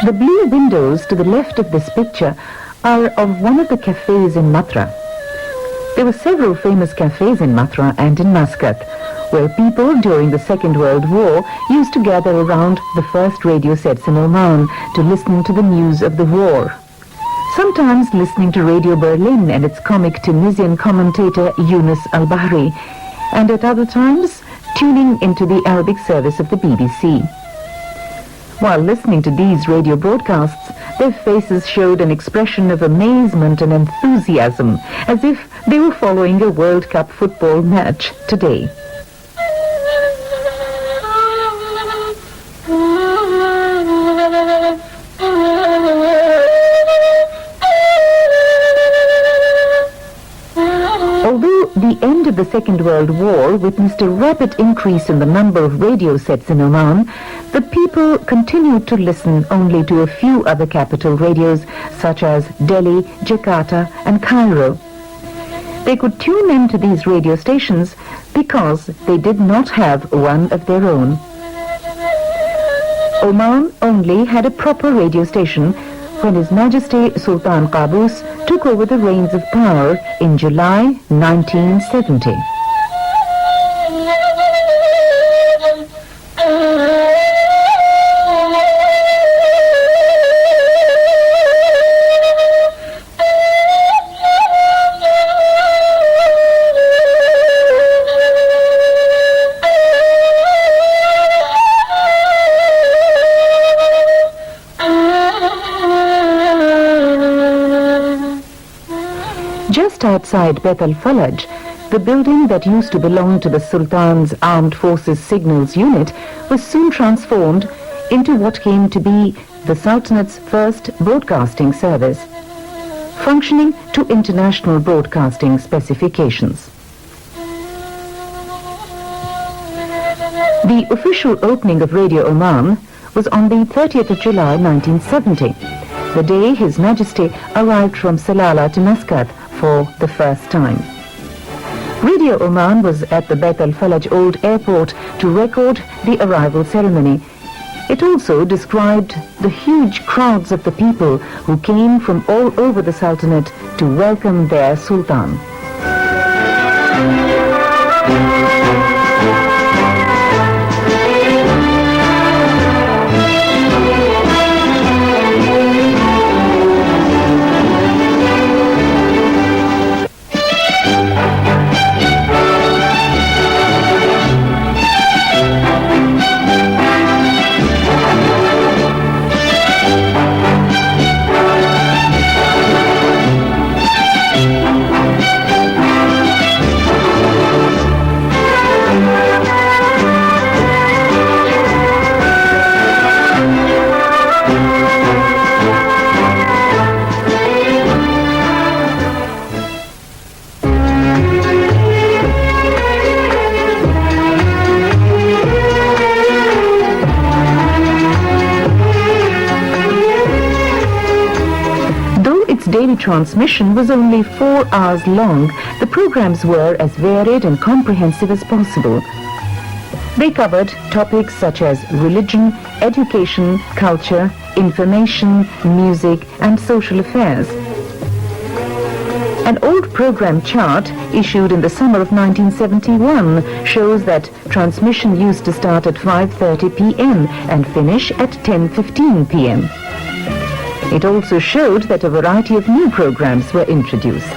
The blue windows to the left of this picture are of one of the cafes in Mathura. There were several famous cafes in Mathura and in Muscat, where people during the Second World War used to gather around the first radio sets in Oman to listen to the news of the war. Sometimes listening to Radio Berlin and its comic Tunisian commentator Yunus al-Bahri, and at other times tuning into the Arabic service of the BBC. While listening to these radio broadcasts, their faces showed an expression of amazement and enthusiasm, as if they were following a World Cup football match today. Although the end of the Second World War witnessed a rapid increase in the number of radio sets in Oman, the people continued to listen only to a few other capital radios such as Delhi, Jakarta and Cairo. They could tune into these radio stations because they did not have one of their own. Oman only had a proper radio station when His Majesty Sultan Qaboos took over the reins of power in July 1970. Just outside Beth al-Falaj, the building that used to belong to the Sultan's Armed Forces Signals Unit was soon transformed into what came to be the Sultanate's first broadcasting service, functioning to international broadcasting specifications. The official opening of Radio Oman was on the 30th of July 1970, the day His Majesty arrived from Salalah to Muscat for the first time. Radio Oman was at the Beth al-Falaj Old Airport to record the arrival ceremony. It also described the huge crowds of the people who came from all over the Sultanate to welcome their Sultan. daily transmission was only 4 hours long, the programs were as varied and comprehensive as possible. They covered topics such as religion, education, culture, information, music, and social affairs. An old program chart issued in the summer of 1971 shows that transmission used to start at 5:30 p.m. and finish at 10:15 p.m. It also showed that a variety of new programs were introduced.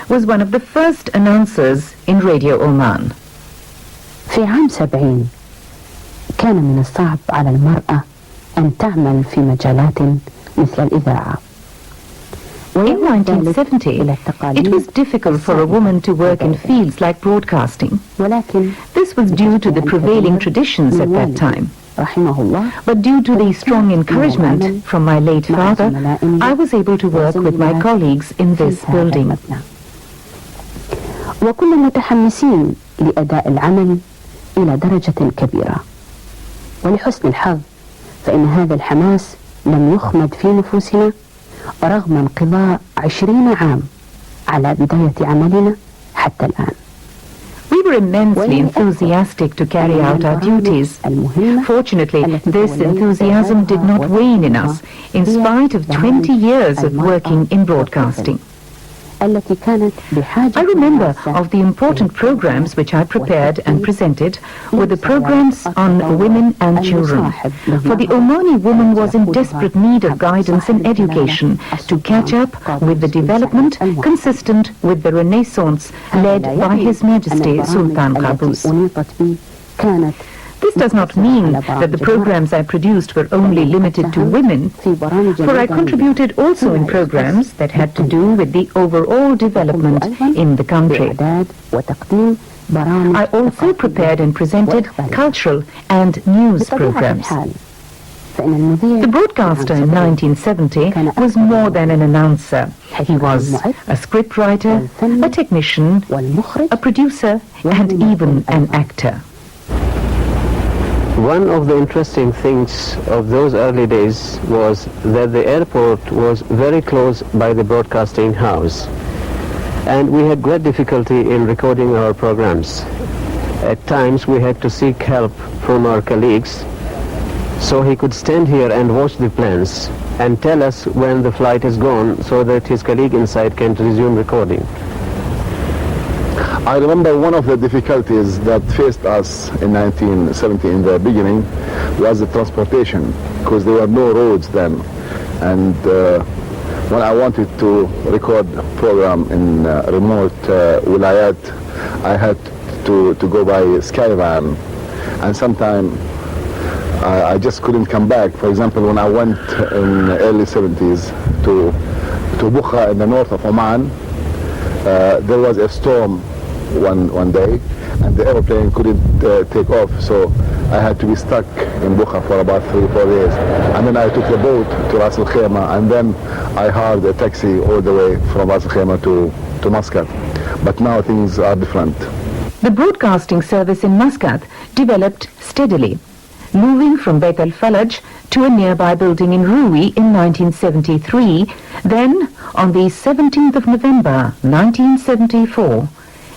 Was one of the first announcers in Radio Oman. في عام 70 كان من الصعب على المرأة أن تعمل في مجالات مثل الإذاعة. In 1970, it was difficult for a woman to work in fields like broadcasting. This was due to the prevailing traditions at that time. But due to the strong encouragement from my late father, I was able to work with my colleagues in this building. وكنا متحمسين لأداء العمل إلى درجة كبيرة، ولحسن الحظ فإن هذا الحماس لم يخمد في نفوسنا رغم انقضاء 20 عام على بداية عملنا حتى الآن. We were immensely enthusiastic to carry out our duties. Fortunately, this enthusiasm did not wane in us, in spite of 20 years of working in broadcasting. I remember of the important programs which I prepared and presented were the programs on women and children. For the Omani woman was in desperate need of guidance and education to catch up with the development consistent with the Renaissance led by His Majesty Sultan Qaboos. This does not mean that the programs I produced were only limited to women, for I contributed also in programs that had to do with the overall development in the country. I also prepared and presented cultural and news programs. The broadcaster in 1970 was more than an announcer. He was a scriptwriter, a technician, a producer, and even an actor. One of the interesting things of those early days was that the airport was very close by the broadcasting house, and we had great difficulty in recording our programs. At times we had to seek help from our colleagues, so he could stand here and watch the planes and tell us when the flight is gone so that his colleague inside can resume recording. I remember one of the difficulties that faced us in 1970 in the beginning was the transportation, because there were no roads then. And when I wanted to record a program in remote wilayat, I had to go by Skyvan, and sometimes I just couldn't come back. For example, when I went in the early 70s to Bukha in the north of Oman, there was a storm one day, and the airplane couldn't take off, so I had to be stuck in Bukha for about 3-4 days. And then I took the boat to Ras Al Khaimah, and then I hired a taxi all the way from Ras Al Khaimah to Muscat. But now things are different. The broadcasting service in Muscat developed steadily, moving from Beit al-Falaj to a nearby building in Rui in 1973. Then, on the 17th of November 1974,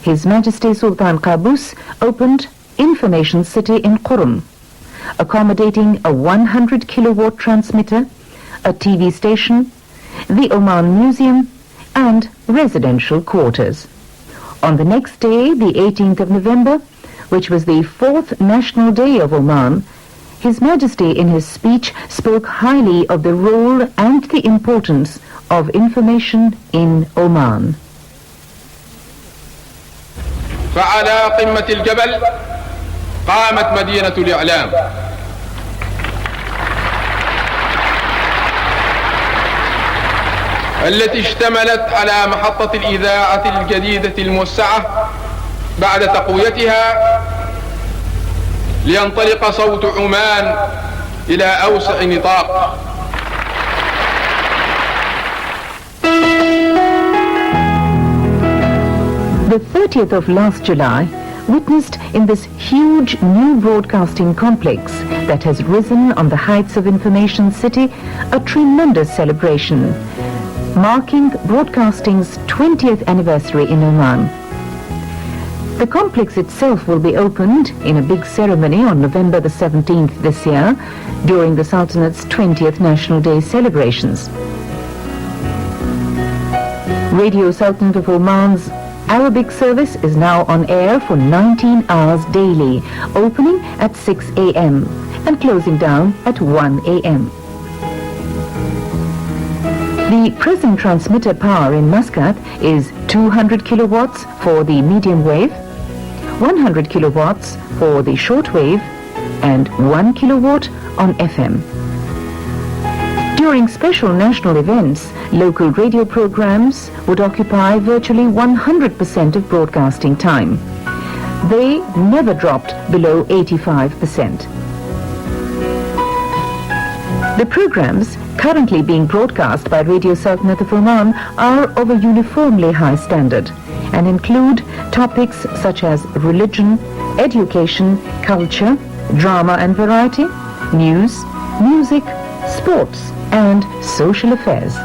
His Majesty Sultan Qaboos opened Information City in Qurm, accommodating a 100 kilowatt transmitter, a TV station, the Oman Museum, and residential quarters. On the next day, the 18th of November, which was the 4th National Day of Oman, His Majesty in his speech spoke highly of the role and the importance of information in Oman. فعلى قمة الجبل قامت مدينة الإعلام التي اشتملت على محطة الإذاعة الجديدة الموسعة بعد تقويتها لينطلق صوت عمان إلى أوسع نطاق 30th of last July witnessed in this huge new broadcasting complex that has risen on the heights of Information City a tremendous celebration, marking broadcasting's 20th anniversary in Oman. The complex itself will be opened in a big ceremony on November the 17th this year during the Sultanate's 20th National Day celebrations. Radio Sultanate of Oman's Arabic service is now on air for 19 hours daily, opening at 6 a.m. and closing down at 1 a.m. The present transmitter power in Muscat is 200 kilowatts for the medium wave, 100 kilowatts for the short wave, and 1 kilowatt on FM. During special national events, local radio programs would occupy virtually 100% of broadcasting time. They never dropped below 85%. The programs currently being broadcast by Radio Sultanate of Oman are of a uniformly high standard and include topics such as religion, education, culture, drama and variety, news, music, sports, and social affairs.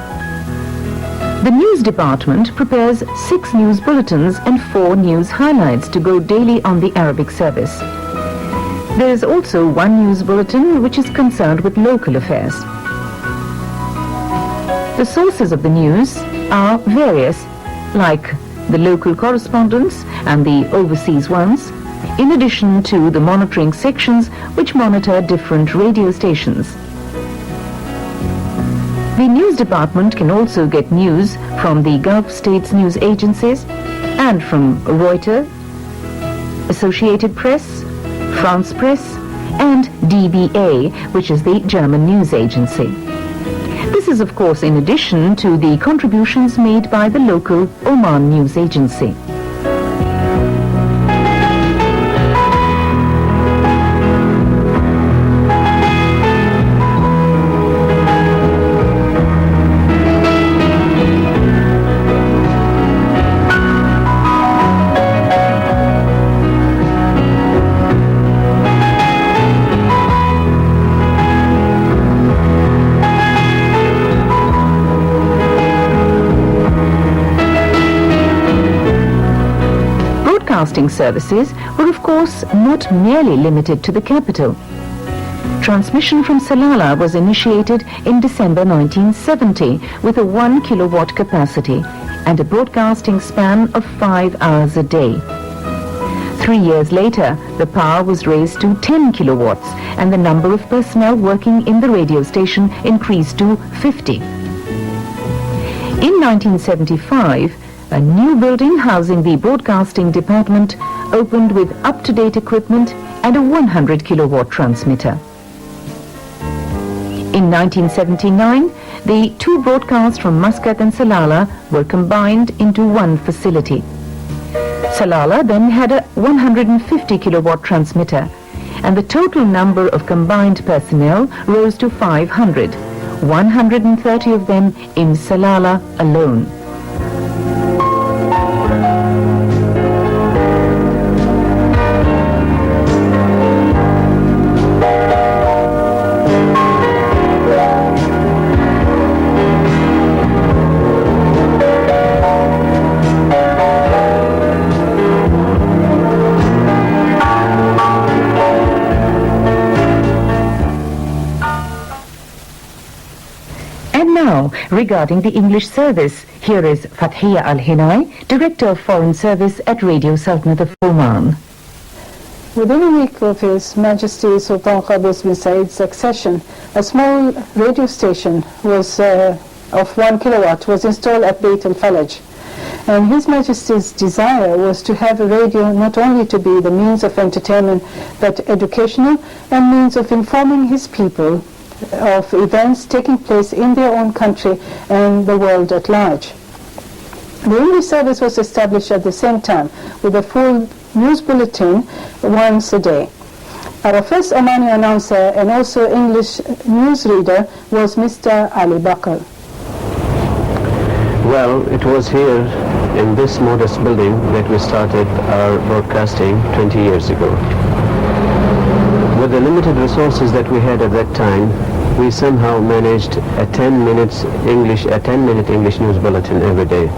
The news department prepares 6 news bulletins and 4 news highlights to go daily on the Arabic service. There is also 1 news bulletin which is concerned with local affairs. The sources of the news are various, like the local correspondents and the overseas ones, in addition to the monitoring sections which monitor different radio stations. The news department can also get news from the Gulf States news agencies and from Reuters, Associated Press, France Press, and DBA, which is the German news agency. This is, of course, in addition to the contributions made by the local Oman news agency. Broadcasting services were of course not merely limited to the capital. Transmission from Salalah was initiated in December 1970 with a 1 kilowatt capacity and a broadcasting span of 5 hours a day. 3 years later, the power was raised to 10 kilowatts and the number of personnel working in the radio station increased to 50. In 1975, a new building housing the broadcasting department opened with up-to-date equipment and a 100 kilowatt transmitter. In 1979, the 2 broadcasts from Muscat and Salalah were combined into one facility. Salalah then had a 150 kilowatt transmitter, and the total number of combined personnel rose to 500, 130 of them in Salalah alone. Regarding the English service, here is Fathiya Al-Hinai, Director of Foreign Service at Radio Sultanate of Oman. Within a week of His Majesty Sultan Qaboos bin Said's accession, a small radio station was of 1 kilowatt was installed at Beit al-Falaj. And His Majesty's desire was to have a radio not only to be the means of entertainment, but educational and means of informing his people of events taking place in their own country and the world at large. The English service was established at the same time with a full news bulletin once a day. Our first Omani announcer and also English newsreader was Mr. Ali Bakr. Well, it was here in this modest building that we started our broadcasting 20 years ago. With the limited resources that we had at that time, we somehow managed a 10-minute English news bulletin every day.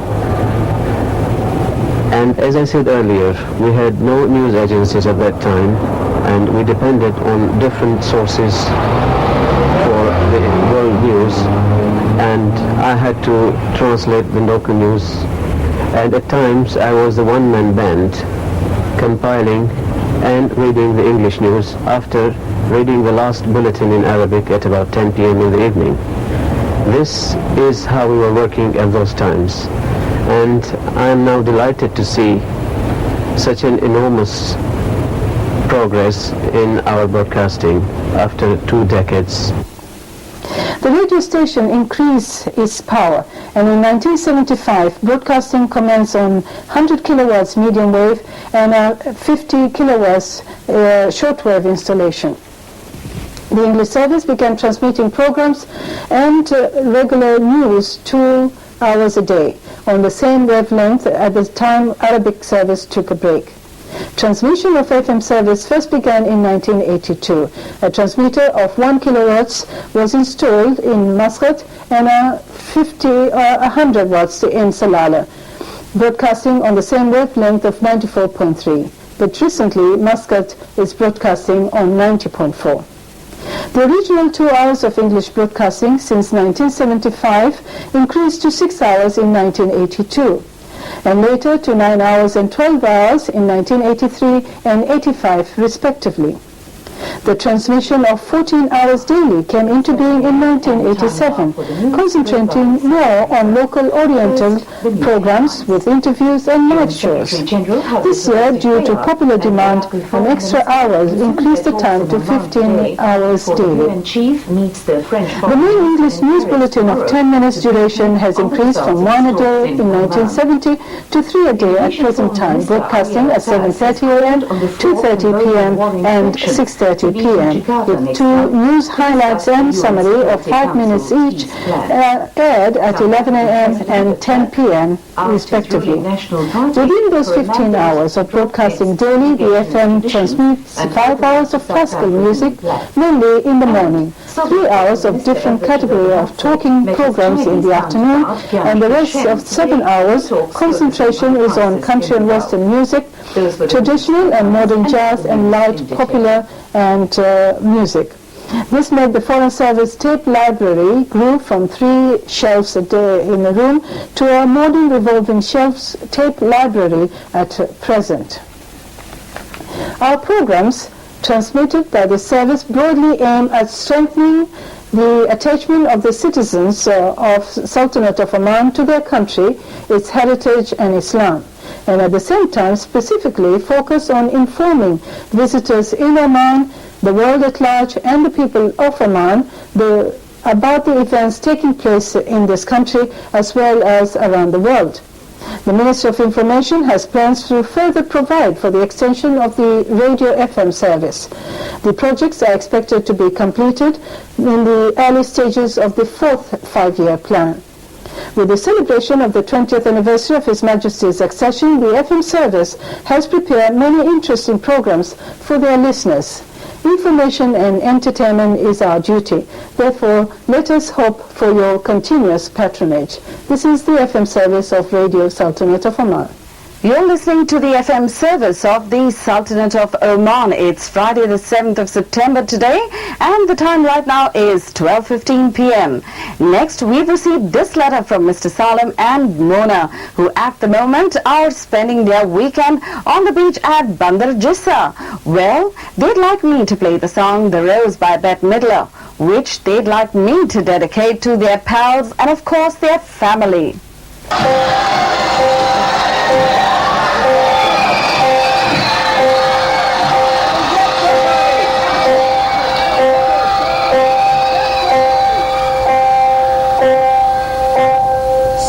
And as I said earlier, we had no news agencies at that time, and we depended on different sources for the world news, and I had to translate the local news, and at times I was the one-man band compiling and reading the English news after reading the last bulletin in Arabic at about 10 p.m. in the evening. This is how we were working at those times, and I am now delighted to see such an enormous progress in our broadcasting after 2 decades. The radio station increased its power, and in 1975 broadcasting commenced on 100 kilowatts medium wave and a 50 kilowatts shortwave installation. The English service began transmitting programs and regular news 2 hours a day on the same wavelength at the time Arabic service took a break. Transmission of FM service first began in 1982. A transmitter of 1 kilowatts was installed in Muscat and a 100 watts in Salalah, broadcasting on the same wavelength of 94.3. But recently, Muscat is broadcasting on 90.4. The original 2 hours of English broadcasting since 1975 increased to 6 hours in 1982. And later to 9 hours and 12 hours in 1983 and 85 respectively. The transmission of 14 hours daily came into being in 1987, concentrating more on local oriental programs with interviews and live shows. This year, due to popular demand, an extra hour increased the time to 15 hours daily. The main English news bulletin of 10 minutes duration has increased from 1 a day in 1970 to 3 a day at present time, broadcasting at 7:30 a.m., 2:30 p.m. and 6:30 p.m. with 2 news highlights and summary of 5 minutes each aired at 11 a.m. and 10 p.m. respectively. Within those 15 hours of broadcasting daily, the FM transmits 5 hours of classical music, mainly in the morning, 3 hours of different category of talking programs in the afternoon, and the rest of 7 hours concentration is on country and western music, traditional and modern jazz, and light popular and music. This made the Foreign Service tape library grew from 3 shelves a day in a room to a modern revolving shelves tape library at present. Our programs transmitted by the service broadly aim at strengthening the attachment of the citizens of Sultanate of Oman to their country, its heritage and Islam, and at the same time specifically focus on informing visitors in Oman, the world at large, and the people of Oman about the events taking place in this country as well as around the world. The Ministry of Information has plans to further provide for the extension of the radio FM service. The projects are expected to be completed in the early stages of the 4th 5-year plan. With the celebration of the 20th anniversary of His Majesty's accession, the FM service has prepared many interesting programs for their listeners. Information and entertainment is our duty. Therefore, let us hope for your continuous patronage. This is the FM service of Radio Sultanate of Oman. You're listening to the FM service of the Sultanate of Oman. It's Friday the 7th of September today, and the time right now is 12:15 p.m. Next, we've received this letter from Mr. Salim and Mona, who at the moment are spending their weekend on the beach at Bandar Jissa. Well, they'd like me to play the song The Rose by Bette Midler, which they'd like me to dedicate to their pals and of course their family.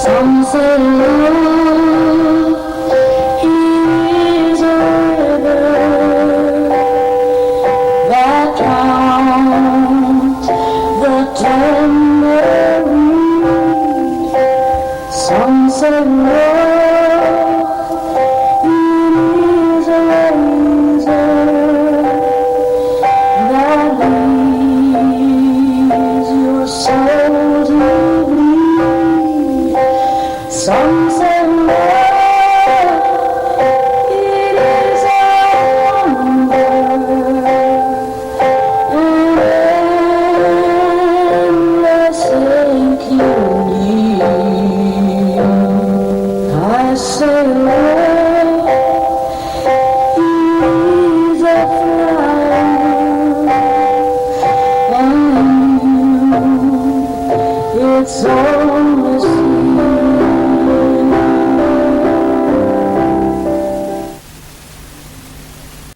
Some say love is a river that drowns the tender reed. Some say love Some say